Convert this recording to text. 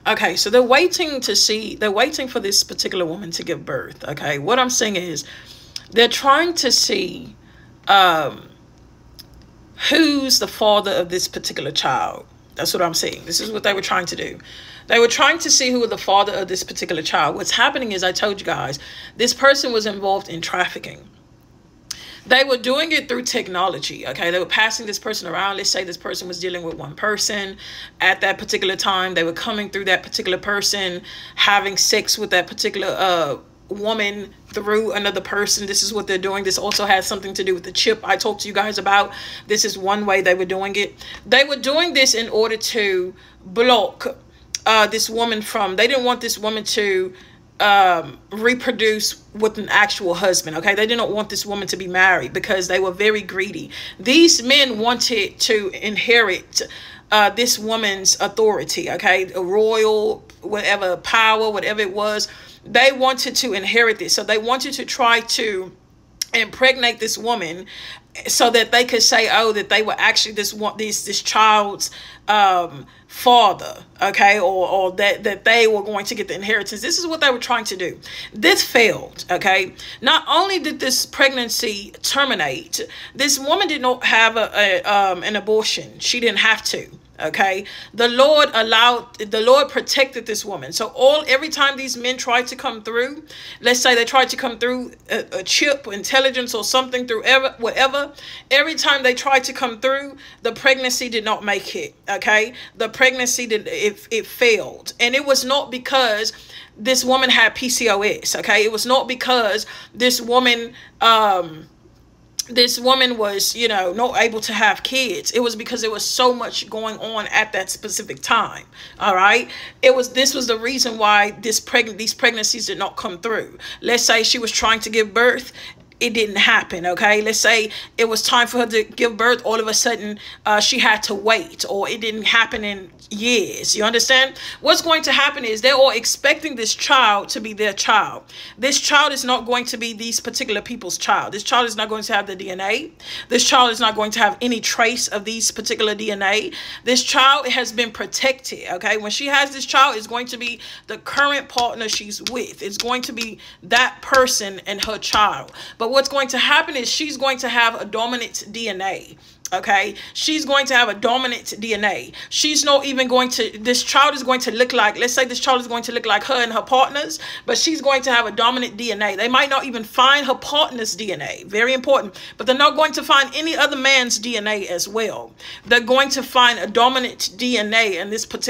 Okay, so they're waiting for this particular woman to give birth. Okay, what I'm saying is they're trying to see who's the father of this particular child. That's what I'm saying. This is what they were trying to do. They were trying to see who was the father of this particular child. What's happening is, I told you guys, this person was involved in trafficking. They were doing it through technology, okay? They were passing this person around. Let's say this person was dealing with one person at that particular time. They were coming through that particular person, having sex with that particular woman through another person. This is what they're doing. This also has something to do with the chip I talked to you guys about. This is one way they were doing it. They were doing this in order to block this woman from, they didn't want this woman to reproduce with an actual husband. Okay, they did not want this woman to be married because they were very greedy. These men wanted to inherit this woman's authority, okay, a royal whatever power, whatever it was. They wanted to inherit this, so they wanted to try to impregnate this woman so that they could say, oh, that they were actually this child's father, okay, or that they were going to get the inheritance. This is what they were trying to do. This failed, okay. Not only did this pregnancy terminate, this woman did not have an abortion. She didn't have to. Okay, the Lord protected this woman. So every time these men tried to come through, let's say they tried to come through a chip, intelligence or something, through whatever, every time they tried to come through, the pregnancy did not make it. Okay, the pregnancy it failed. And it was not because this woman had PCOS. Okay, it was not because this woman was, you know, not able to have kids. It was because there was so much going on at that specific time. All right. This was the reason why these pregnancies did not come through. Let's say she was trying to give birth. It didn't happen. Okay. Let's say it was time for her to give birth. All of a sudden, she had to wait, or it didn't happen in years. You understand? What's going to happen is they're all expecting this child to be their child. This child is not going to be these particular people's child. This child is not going to have the DNA. This child is not going to have any trace of these particular DNA. This child has been protected. Okay. When she has this child, it's going to be the current partner she's with. It's going to be that person and her child. But what's going to happen is she's going to have a dominant DNA. Okay, she's going to have a dominant DNA. She's not even going to, this child is going to look like, let's say this child is going to look like her and her partners, but she's going to have a dominant DNA. They might not even find her partner's DNA. Very important. But they're not going to find any other man's DNA as well. They're going to find a dominant DNA in this particular